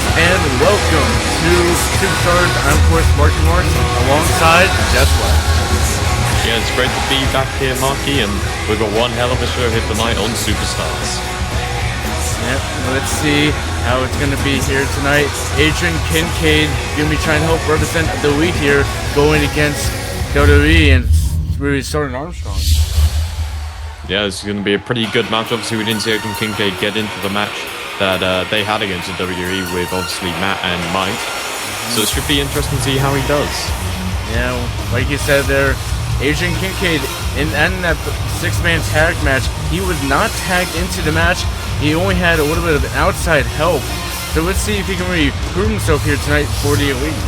guys, and welcome to Superstars. I'm, of course, Marky alongside Jess. Yeah, it's great to be back here, Marky, and we've got one hell of a show here tonight on Superstars. Yep, let's see how it's going to be here tonight. Adrian Kincaid going to be trying to help represent the Elite here, going against WWE and really starting Armstrong. Yeah, this is going to be a pretty good match. Obviously, we didn't see Adrian Kincaid get into the match that they had against the WWE with, obviously, Matt and Mike. So it should be interesting to see how he does. Yeah, like you said there, Adrian Kincaid, in that six-man tag match, he was not tagged into the match. He only had a little bit of outside help. So let's see if he can really prove himself here tonight for the Elite.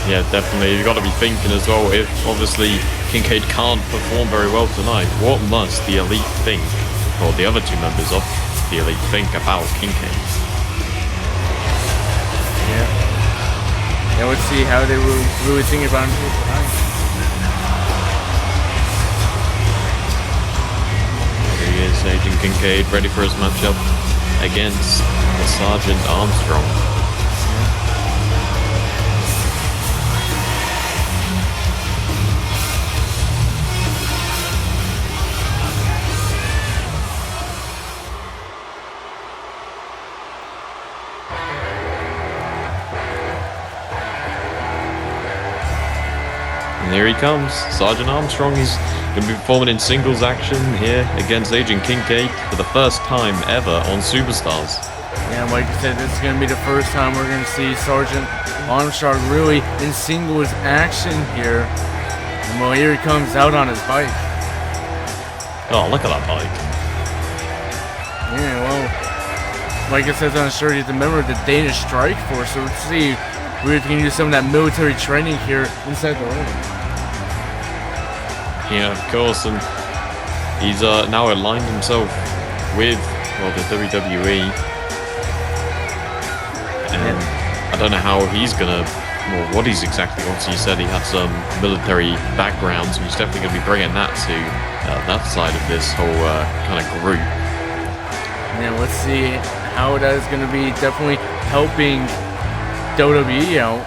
Yeah, definitely. You've got to be thinking as well, if obviously Kincaid can't perform very well tonight, what must the Elite think, or the other two members of the Elite think about Kincaid? Yeah, let's see how they were really thinking about him here tonight. Here he is, Adrian Kincaid, ready for his matchup against the Sergeant Armstrong. And here he comes, Sergeant Armstrong. He's going to be performing in singles action here against Adrian Kincaid for the first time ever on Superstars. Yeah, like I said, this is going to be the first time we're going to see Sergeant Armstrong really in singles action here. And well, here he comes out on his bike. Oh, look at that bike. Yeah, well, like it says on the shirt, he's a member of the Danish Strike Force. So let's see if we can use some of that military training here inside the ring. Yeah, of course, and he's now aligned himself with, well, the WWE. And I don't know how he's gonna, well, what he's exactly, obviously he said he had some military background, so he's definitely gonna be bringing that to that side of this whole kind of group. And let's see how that is gonna be definitely helping WWE out.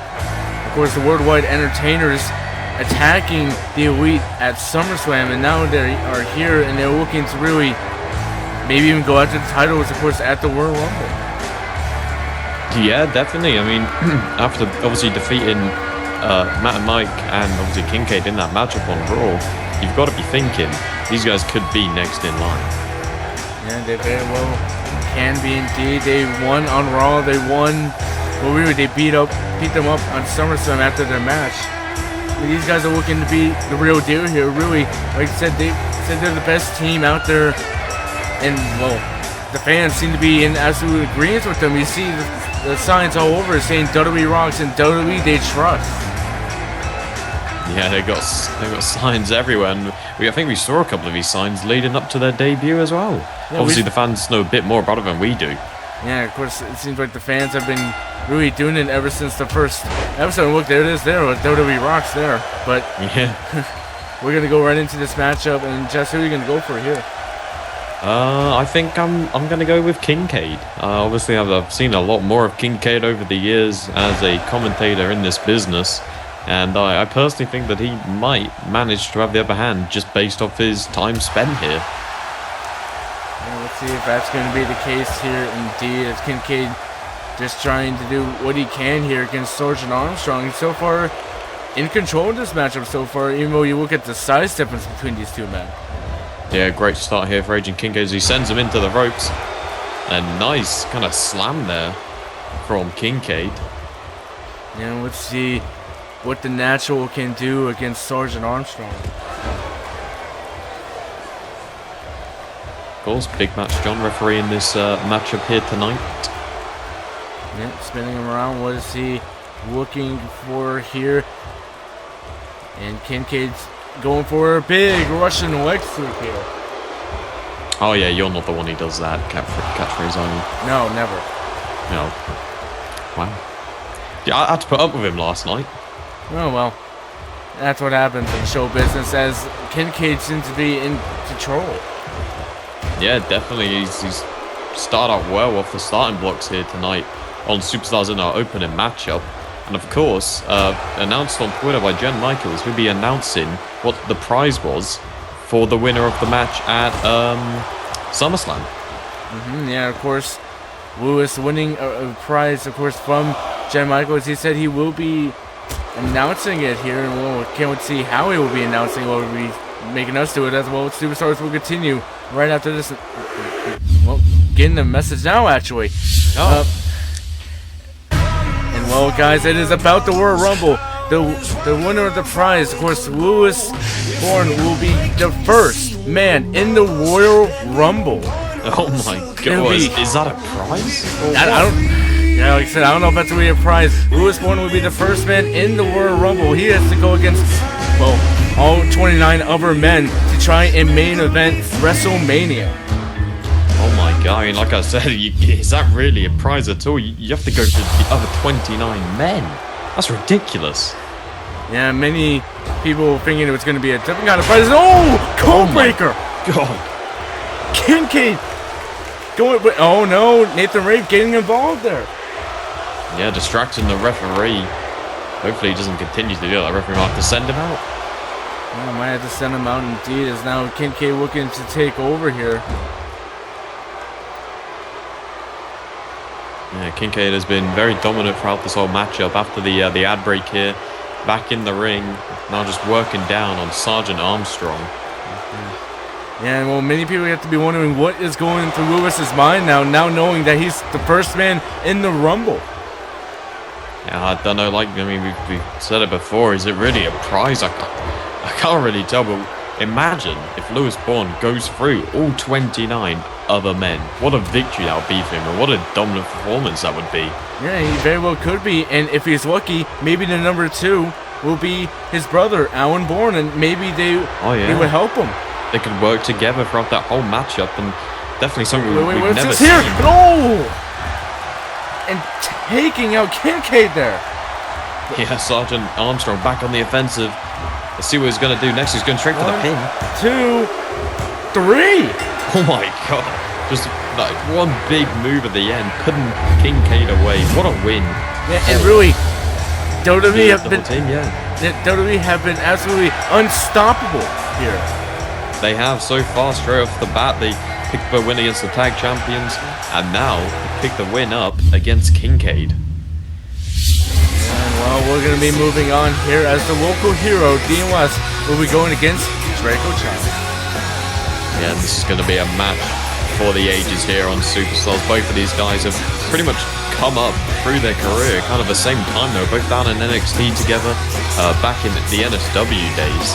Of course, the Worldwide Entertainers attacking the Elite at SummerSlam, and now they are here and they're looking to really maybe even go after the titles, of course, at the World Rumble. Yeah, definitely. I mean, after obviously defeating Matt and Mike and obviously Kincaid in that matchup on Raw, you've got to be thinking these guys could be next in line. Yeah, they very well can be indeed. They won on Raw. They won. Well, really, they beat them up on SummerSlam after their match. These guys are looking to be the real deal here. Really, like I said, they said they're the best team out there, and well, the fans seem to be in absolute agreement with them. You see the signs all over saying WWE rocks and WWE they trust. Yeah, they got signs everywhere, and I think we saw a couple of these signs leading up to their debut as well. Yeah, obviously, the fans know a bit more about it than we do. Yeah, of course, it seems like the fans have been really doing it ever since the first episode. Look, there it is there with WWE Rocks there. But yeah, we're going to go right into this matchup. And Jess, who are you going to go for here? I think I'm going to go with Kincaid. Obviously, I've seen a lot more of Kincaid over the years as a commentator in this business. And I personally think that he might manage to have the upper hand just based off his time spent here. Let's see if that's going to be the case here indeed, as Kincaid just trying to do what he can here against Sergeant Armstrong. He's so far in control of this matchup so far, even though you look at the size difference between these two men. Yeah, great start here for Adrian Kincaid as he sends him into the ropes. A nice kind of slam there from Kincaid. And let's see what the Natural can do against Sergeant Armstrong. Of course, Big Match John refereeing this matchup here tonight. Yeah, spinning him around. What is he looking for here? And Kincaid's going for a big Russian leg sweep here. Oh yeah, you're not the one who does that catchphrase, are you? No, never. No. Wow. Yeah, I had to put up with him last night. Oh well. That's what happens in show business, as Kincaid seems to be in control. Yeah, definitely. He's started out well off the starting blocks here tonight. on Superstars in our opening matchup. And of course, announced on Twitter by Jen Michaels, who'll be announcing what the prize was for the winner of the match at SummerSlam. Yeah, of course, Lewis winning a prize, of course, from Jen Michaels. He said he will be announcing it here, and we can't wait to see how he will be announcing what will be making us do it as well. Superstars will continue right after this. Well, getting the message now, actually. And well, guys, it is about the Royal Rumble. The winner of the prize, of course, Lewis Bourne, will be the first man in the Royal Rumble. Oh my god, is that a prize? I don't. Yeah, like I said, I don't know if that's really a prize. Lewis Bourne will be the first man in the Royal Rumble. He has to go against, well, all 29 other men to try and main event WrestleMania. Oh my god, I mean, like I said, is that really a prize at all? You have to go for the other 29 men. That's ridiculous. Yeah, many people thinking it was going to be a different kind of prize. Oh, Codebreaker! Oh god. Kincaid! Oh no, Nathan Rave getting involved there. Yeah, distracting the referee. Hopefully he doesn't continue to do that. The referee might have to send him out. Yeah, might have to send him out indeed, as now Kincaid looking to take over here. Yeah, Kincaid has been very dominant throughout this whole matchup. After the ad break here, back in the ring, now just working down on Sergeant Armstrong. Yeah, well, many people have to be wondering what is going through Lewis's mind now knowing that he's the first man in the Rumble. Yeah, I don't know, like, I mean, we said it before, is it really a prize? I can't really tell, but imagine if Lewis Bourne goes through all 29 other men. What a victory that would be for him, and what a dominant performance that would be. Yeah, he very well could be, and if he's lucky, maybe the number 2 will be his brother, Alan Bourne, and maybe he would help him. They could work together throughout that whole matchup, and definitely something we've never seen. Here? No! And taking out Kincaid there. Yeah, Sergeant Armstrong back on the offensive. Let's see what he's going to do next. He's going straight for the pin. 2, 3. Oh my god. Just like one big move at the end, putting Kincaid away. What a win. Yeah, and really, WWE have been absolutely unstoppable here. They have so far. Straight off the bat, they picked the win against the tag champions, and now they pick the win up against Kincaid. And well, we're going to be moving on here as the local hero, Dean West, will be going against Draco Child. Yeah, and this is going to be a match for the ages here on Superstars. Both of these guys have pretty much come up through their career kind of the same time. They were both down in NXT together back in the NSW days.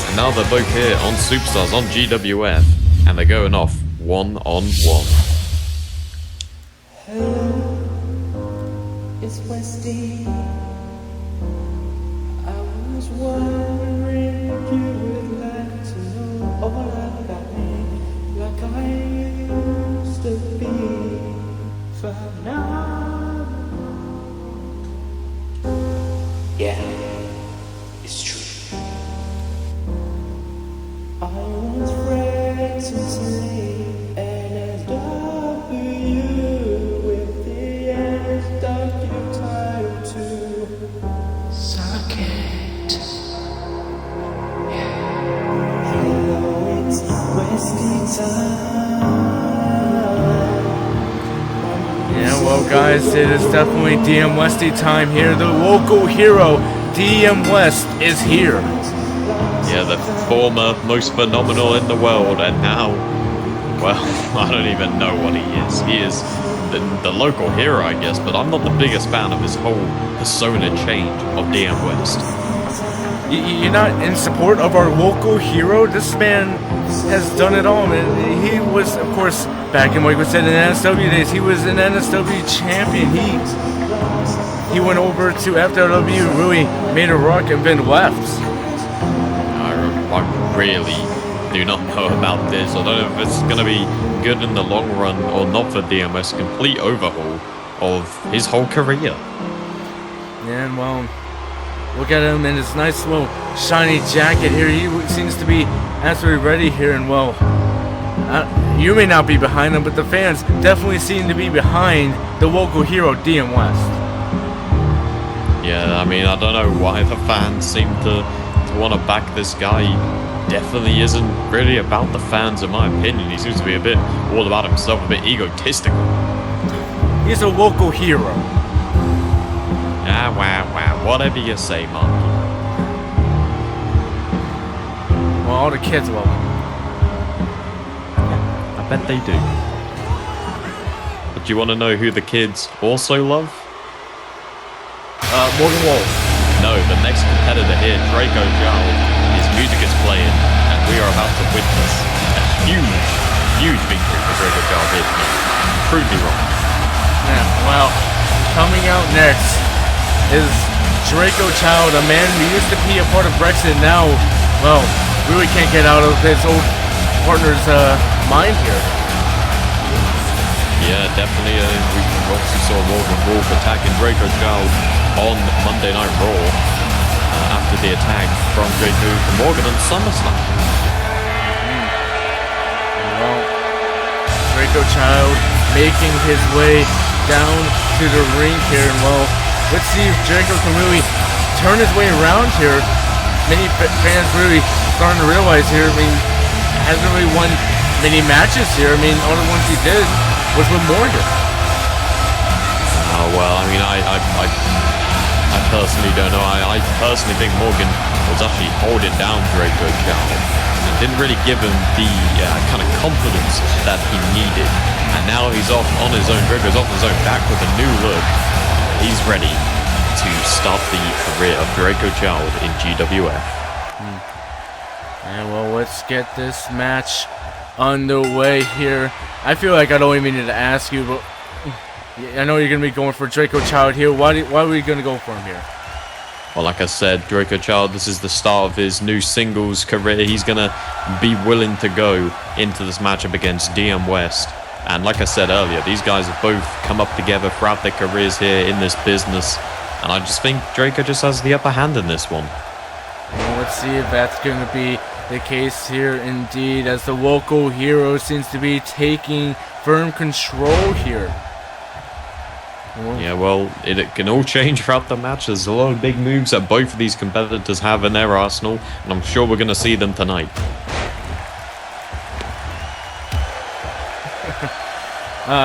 And now they're both here on Superstars on GWF, and they're going off one-on-one. Hello, it's Westy. I was wondering if you would like to know all about me, like I used to be. For now, yeah, it's true. I once read to sleep NSW with the NSW title too. Suck it. Yeah. Hello, it's Westy time. Yeah, well, guys, it is definitely DM Westy time here. The local hero, DM West, is here. Yeah, the former most phenomenal in the world, and now, well, I don't even know what he is. He is the local hero, I guess, but I'm not the biggest fan of his whole persona change of DM West. You're not in support of our local hero? This man has done it all, man. He was, of course, back in what we said in NSW days, he was an NSW champion. He went over to FW, really made a rock and been left. I really do not know about this. I don't know if it's going to be good in the long run or not for DMS. Complete overhaul of his whole career. Yeah, and well, look at him in his nice little shiny jacket here. He seems to be absolutely ready here, and well, You may not be behind them, but the fans definitely seem to be behind the local hero, DM West. Yeah, I mean, I don't know why the fans seem to want to back this guy. He definitely isn't really about the fans, in my opinion. He seems to be a bit all about himself, a bit egotistical. He's a local hero. Ah, wow. Whatever you say, Marky. Well, all the kids love him. I bet they do. But do you want to know who the kids also love? Morgan Wolf. No, the next competitor here, Draco Child. His music is playing, and we are about to witness a huge victory for Draco Child here tonight. Prove me wrong. Yeah, well, coming out next is Draco Child, a man who used to be a part of Brexit, now, well, really can't get out of his old partner's mind here. Yeah, definitely. We obviously saw Morgan Wolf attacking Draco Child on Monday Night Raw after the attack from Draco to Morgan on SummerSlam. Well, Draco Child making his way down to the ring here, and well, let's see if Draco can really turn his way around here. Many fans really starting to realize here, I mean, hasn't really won many matches here. I mean, all the ones he did was with Morgan. Oh, well, I mean, I personally don't know. I personally think Morgan was actually holding down Draco Child and didn't really give him the kind of confidence that he needed. And now he's off on his own. Draco's off his own back with a new look. He's ready to start the career of Draco Child in GWF. And well, let's get this match underway here. I feel like I don't even need to ask you, but I know you're going to be going for Draco Child here. Why are we going to go for him here? Well, like I said, Draco Child, this is the start of his new singles career. He's going to be willing to go into this matchup against DM West. And like I said earlier, these guys have both come up together throughout their careers here in this business. And I just think Draco just has the upper hand in this one. Well, let's see if that's going to be the case here indeed, as the local hero seems to be taking firm control here. Yeah, well, it can all change throughout the match. There's a lot of big moves that both of these competitors have in their arsenal, and I'm sure we're going to see them tonight.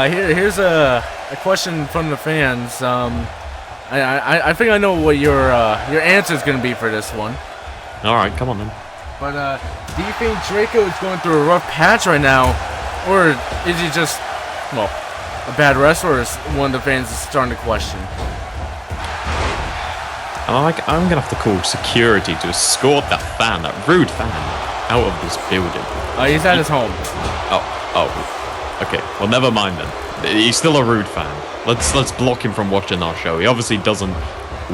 Here's a question from the fans. I think I know what your answer is going to be for this one. All right, come on then. But do you think Draco is going through a rough patch right now, or is he just, well, a bad wrestler? Is one of the fans is starting to question. I'm gonna have to call security to escort that fan, that rude fan, out of this building. He's at his home. Oh, okay. Well, never mind then. He's still a rude fan. Let's block him from watching our show. He obviously doesn't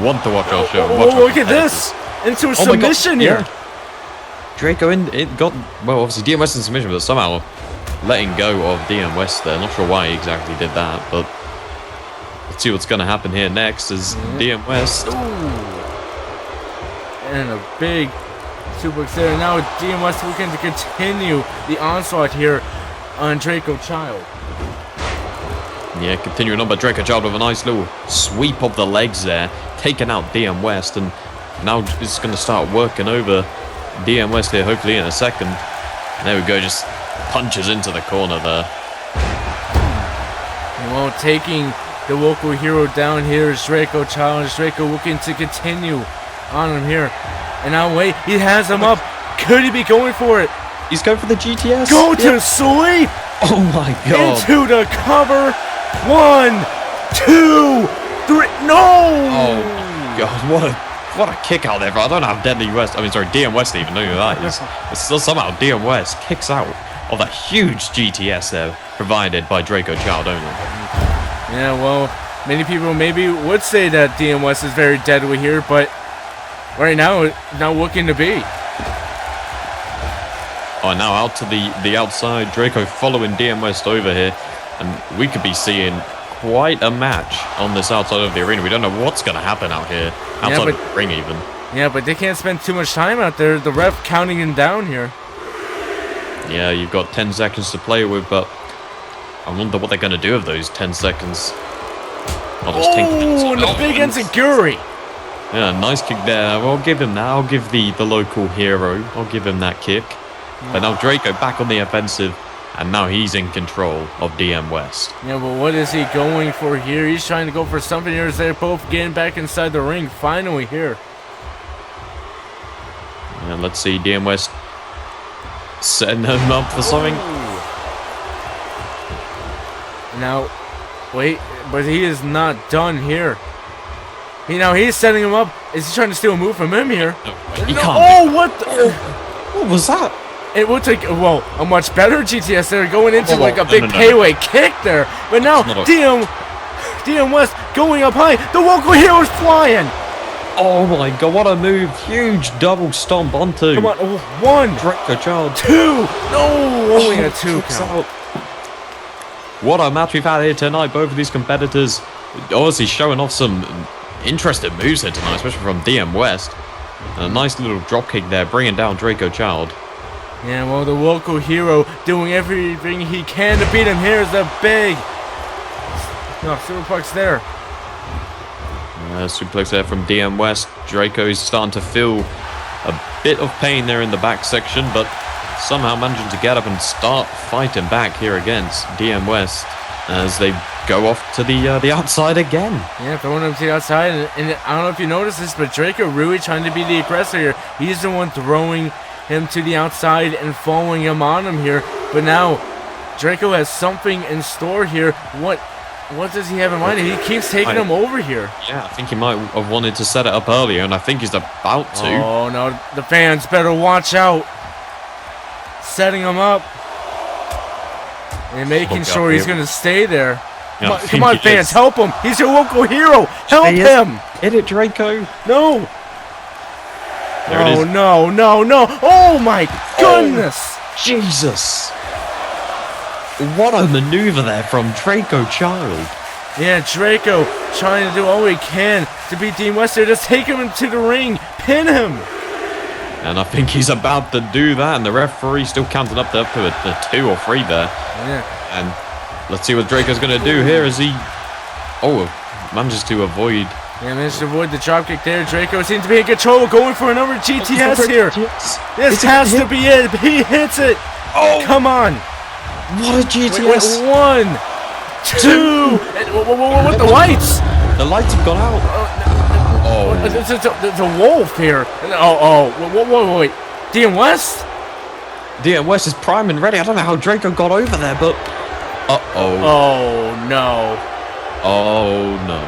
want to watch our show. Look at this! Into a submission here. Yeah. Draco got, well, obviously DM West in submission, but somehow letting go of DM West there. Not sure why he exactly did that, but let's see what's going to happen here next is DM West. Ooh. And a big suplex there. Now DM West looking to continue the onslaught here on Draco Child. Yeah, continuing on, but Draco Child with a nice little sweep of the legs there, taking out DM West, and now it's going to start working over DM West here, hopefully in a second. And there we go, just punches into the corner there. Well, taking the local hero down here is Draco Child. Draco looking to continue on him here. And now wait, he has him up. Could he be going for it? He's going for the GTS. Go to sleep! Oh my god. Into the cover. 1, 2, 3. No! Oh my god, what a kick out there. I don't know how Deadly West, DM West even know who that is. But still somehow DM West kicks out of that huge GTS there provided by Draco Child only. Yeah, well, many people maybe would say that DM West is very deadly here, but right now, it's not looking to be. Oh, now out to the outside. Draco following DM West over here. And we could be seeing quite a match on this outside of the arena. We don't know what's going to happen out here. Outside of the ring even. Yeah, but they can't spend too much time out there. The ref counting him down here. Yeah, you've got 10 seconds to play with, but I wonder what they're going to do with those 10 seconds. Oh, and the big enziguri. Yeah, nice kick there. I'll give him that. I'll give the local hero. I'll give him that kick. But now Draco back on the offensive, and now he's in control of DM West. Yeah, but what is he going for here? He's trying to go for something here as they're both getting back inside the ring finally here. And let's see, DM West setting him up for something. Now, wait, but he is not done here. He's setting him up. Is he trying to steal a move from him here? No, he can't. Oh, what the? What was that? It would take, well, a much better GTS there, going into like a big payway kick there. But now, DM West going up high. The local hero's flying. Oh my god, what a move. Huge double stomp onto. Come on, one. Draco Child. Two. No, only a two count. What a match we've had here tonight. Both of these competitors obviously showing off some interesting moves here tonight, especially from DM West. And a nice little drop kick there, bringing down Draco Child. Yeah, well, the local hero doing everything he can to beat him. Here's the big superplex there. Suplex there from DM West. Draco's starting to feel a bit of pain there in the back section, but somehow managing to get up and start fighting back here against DM West as they go off to the outside again. Yeah, throwing him to the outside. And I don't know if you noticed this, but Draco really trying to be the aggressor here. He's the one throwing him to the outside and following him on him here. But now Draco has something in store here. What does he have in mind? He keeps taking him over here. Yeah, I think he might have wanted to set it up earlier, and I think he's about to. Oh no, the fans better watch out. Setting him up and making sure he's going to stay there. Yeah, come on, fans, help him. He's your local hero. Help him. Hit it, Draco. No. There it is. No. Oh, my goodness. Oh, Jesus. What a maneuver there from Draco Child. Yeah, Draco trying to do all he can to beat Dean Wester. Just take him into the ring. Pin him. And I think he's about to do that, and the referee still counting up to a 2 or 3 there. Yeah. And let's see what Draco's going to do here as he manages to avoid. Yeah, managed to avoid the dropkick there. Draco seems to be in control, going for another GTS here. This has to be it. He hits it. Oh, come on. What a GTS. Wait, 1, 2. What the lights? The lights have gone out. There's a wolf here. Wait. DM West? DM West is prime and ready. I don't know how Draco got over there, but... Oh, no. Oh, no.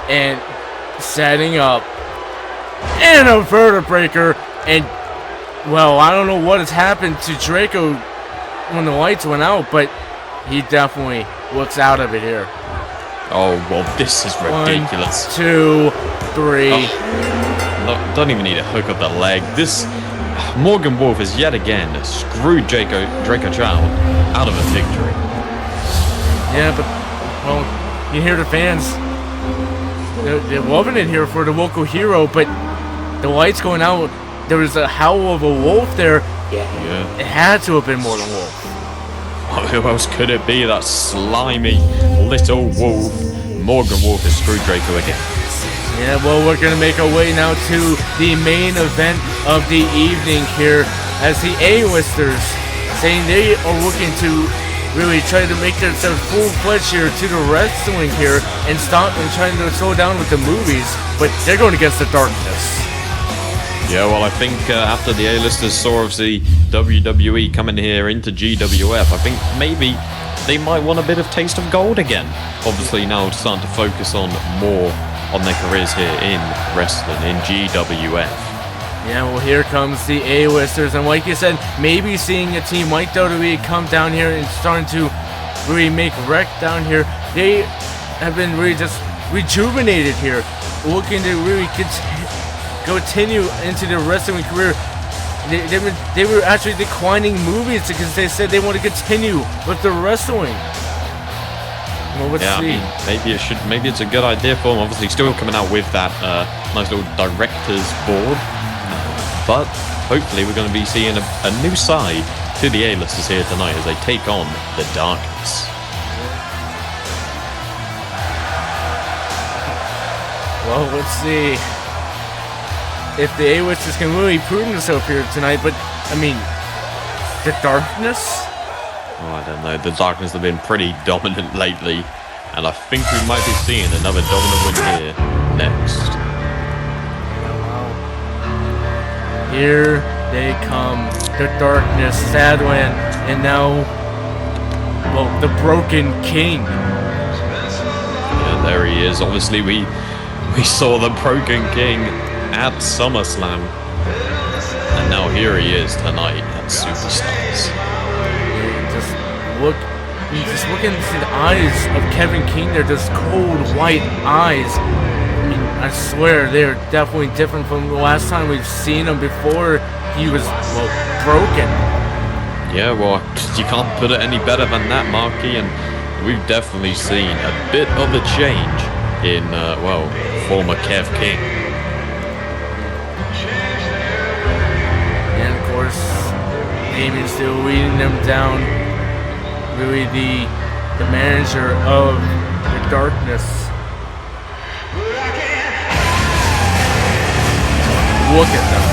And setting up. And a vertebreaker. And, well, I don't know what has happened to Draco when the lights went out, but he definitely looks out of it here. Oh, well, this is ridiculous. 1, 2, 3. No, don't even need to hook up the leg. This Morgan Wolf has yet again screwed Draco Child out of a victory. Yeah, but, well, you hear the fans. They're loving it here for the local hero, but the lights going out, there was a howl of a wolf there. Yeah. It had to have been more than wolf. Oh, who else could it be? That slimy little wolf. Morgan Wolf has screwed Draco again. Yeah, well, we're going to make our way now to the main event of the evening here as the A-listers saying they are looking to really try to make themselves full-fledged here to the wrestling here and stop and trying to slow down with the movies, but they're going against the darkness. Yeah, well, I think after the A-listers saw of the WWE coming here into GWF, I think maybe they might want a bit of taste of gold again. Obviously now starting to focus on more on their careers here in wrestling, in GWF. Yeah, well, here comes the A-listers, and like you said, maybe seeing a team like WWE come down here and starting to really make wreck down here. They have been really just rejuvenated here, looking to really continue into their wrestling career. They were actually declining movies because they said they want to continue with the wrestling. Well, let's see. I mean, maybe it's a good idea for them. Obviously, still coming out with that nice little director's board, but hopefully we're going to be seeing a new side to the A-listers here tonight as they take on the Darkness. Well, let's see if the A-listers can really prove themselves here tonight. But I mean, the Darkness. Oh, I don't know. The Darkness have been pretty dominant lately, and I think we might be seeing another dominant win here next. Here they come, the Darkness, Sadland, and now, well, the Broken King. Yeah, there he is. Obviously, we saw the Broken King at SummerSlam, and now here he is tonight at Superstars. Just look into the eyes of Kevin King. They're just cold white eyes. I mean, I swear they're definitely different from the last time we've seen him before he was, well, broken. Yeah, well, you can't put it any better than that, Marky, and we've definitely seen a bit of a change in, well, former Kev King. And of course, Damien still leading them down. Really the manager of the Darkness. Look at them.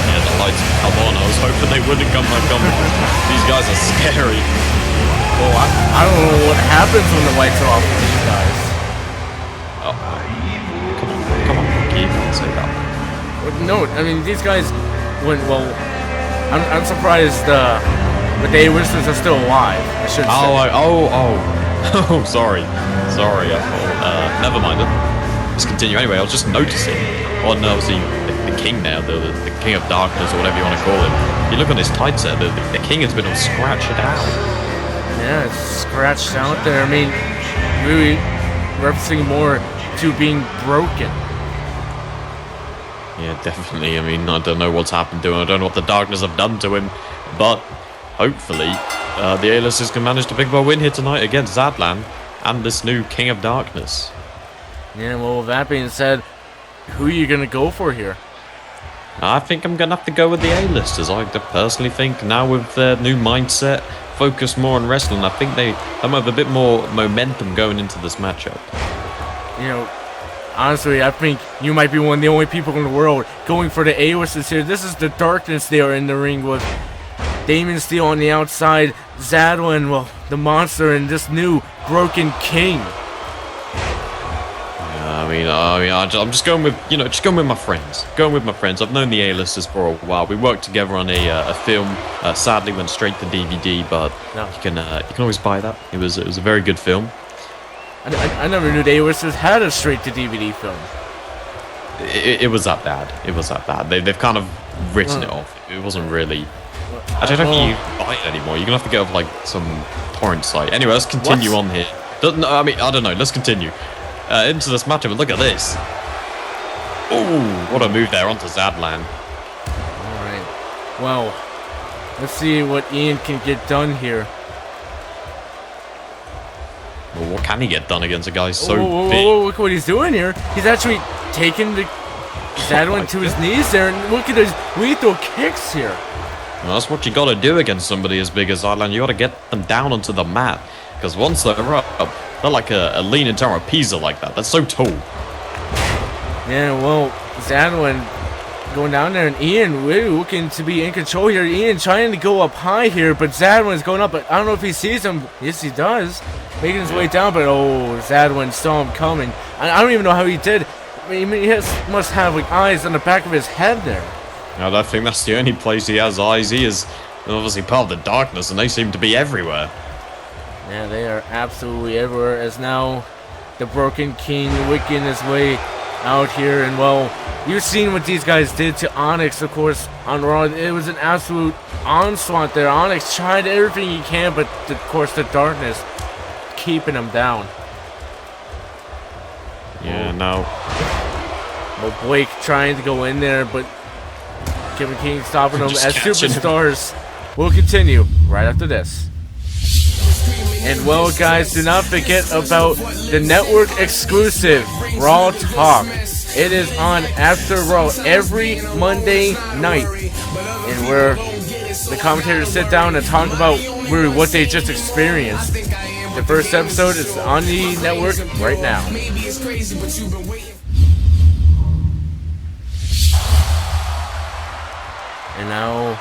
Yeah, the lights come on. I was hoping they wouldn't come back on. These guys are scary. Well, I don't know what happens when the lights are off with these guys. Oh, come on, Marky, you can't say that. No, I mean, these guys went, well, I'm surprised, but the A-listers are still alive, I should say. Oh, sorry. I thought, never mind. Let's continue anyway. I was just noticing on, obviously, the King now, the King of Darkness, or whatever you want to call him. You look on his tight set, the King has been all scratched out. Yeah, it's scratched out there. I mean, really referencing more to being broken. Yeah, definitely. I mean, I don't know what's happened to him. I don't know what the Darkness have done to him, but hopefully, the A-listers can manage to pick up a win here tonight against Zadlan and this new King of Darkness. Yeah, well, with that being said, who are you going to go for here? I think I'm going to have to go with the A-listers. I personally think now with their new mindset, focus more on wrestling, I think they might have a bit more momentum going into this matchup. You know, honestly, I think you might be one of the only people in the world going for the A-listers here. This is the Darkness they are in the ring with. Damien Steele on the outside, Zadwin, well, the monster, and this new Broken King. I'm just going with, just going with my friends. I've known the A-listers for a while. We worked together on a film. Sadly, went straight to DVD, but you can always buy that. It was a very good film. I never knew the A-listers had a straight to DVD film. It was that bad. They've kind of written it off. It wasn't really. I don't know if you can buy it anymore. You're gonna have to go off like some torrent site. Anyway, let's continue on here. I don't know. Let's continue into this matchup. And look at this. Oh, what a move there onto Zadlan. All right. Well, let's see what Ian can get done here. Well, what can he get done against a guy so big? Look what he's doing here. He's actually taking the Zadwin to his knees there, and look at his lethal kicks here. Well, that's what you got to do against somebody as big as Zadlan. You got to get them down onto the mat, because once they're up, they're like a leaning tower of Pisa like that. That's so tall. Yeah, well, Zadwin going down there, and Ian really looking to be in control here. Ian trying to go up high here, but Zadwin's going up. But I don't know if he sees him. Yes, he does. Making his way down, but Zadwin saw him coming. I don't even know how he did. I mean, he must have like eyes on the back of his head there. I think that's the only place he has eyes. He is obviously part of the Darkness, and they seem to be everywhere. Yeah, they are absolutely everywhere, as now the Broken King wicking his way out here. And, well, you've seen what these guys did to Onyx, of course, on Raw. It was an absolute onslaught there. Onyx tried everything he can, but, of course, the Darkness keeping him down. Yeah, no. Well, Blake trying to go in there, but Kevin King stopping him as Superstars. We'll continue right after this. And well, guys, do not forget about the network exclusive Raw Talk. It is on after Raw every Monday night, and we're the commentators sit down and talk about really what they just experienced. The first episode is on the network right now. And now,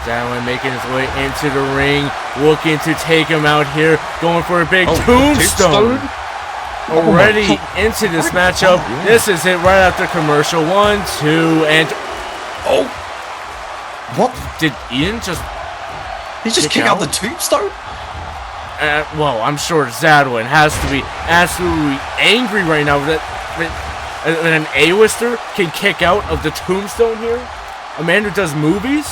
Zadwin making his way into the ring, looking to take him out here, going for a big tombstone. Already into this matchup. Yeah. This is it right after commercial. 1, 2, and oh, what did Ian just? He just kicked out the tombstone. Well, I'm sure Zadwin has to be absolutely angry right now that an A-lister can kick out of the tombstone here. A man who does movies.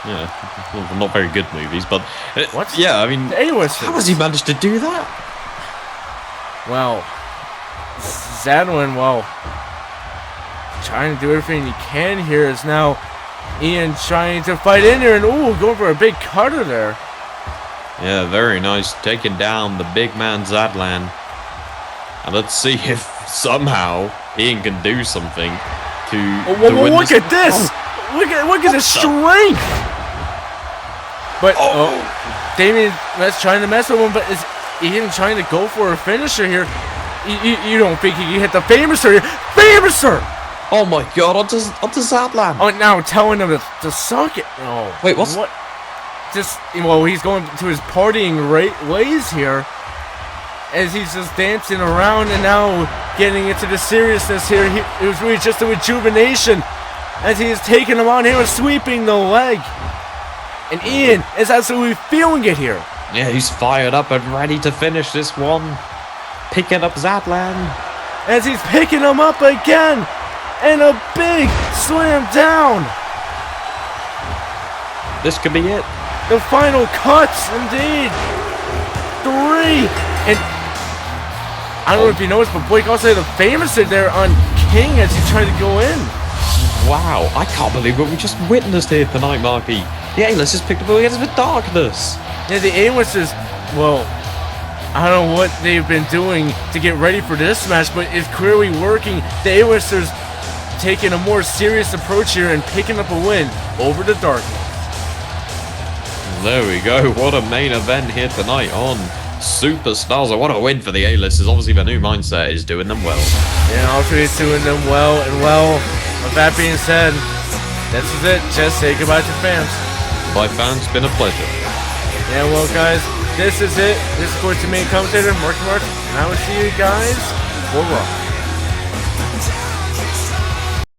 Yeah, well, not very good movies, but what? Yeah, I mean, how has he managed to do that? Well, Zadwin, trying to do everything he can here is now Ian trying to fight in there and going for a big cutter there. Yeah, very nice, taking down the big man Zadlan. And let's see if somehow Ian can do something to win look at this! Look at the strength! But Damien that's trying to mess with him, but is Ian trying to go for a finisher here? You don't think he can hit the Famouser here? Famouser! Oh my god, onto Zadlan. Oh, now telling him to suck it. Oh, wait, what? He's going to his partying ways here. As he's just dancing around and now getting into the seriousness here. It was really just a rejuvenation as he is taking him on here and sweeping the leg. And Ian is absolutely feeling it here. Yeah, he's fired up and ready to finish this one. Picking up Zadlan. As he's picking him up again. And a big slam down. This could be it. The final cuts, indeed. 3. And I don't know if you noticed, but Blake also had a Famouser there on King as he tried to go in. Wow, I can't believe what we just witnessed here tonight, Marky. The A-listers picked up against the darkness. Yeah, the A-listers, I don't know what they've been doing to get ready for this match, but it's clearly working. The A-listers taking a more serious approach here and picking up a win over the darkness. There we go. What a main event here tonight on Superstars. What a win for the A-listers. Obviously, the new mindset is doing them well. Yeah, also he's doing them well. And with that being said, this is it. Just say goodbye to fans. Bye, fans. It's been a pleasure. Yeah, well, guys, this is it. This is going to main commentator, Marky Mark, and I will see you guys for Raw.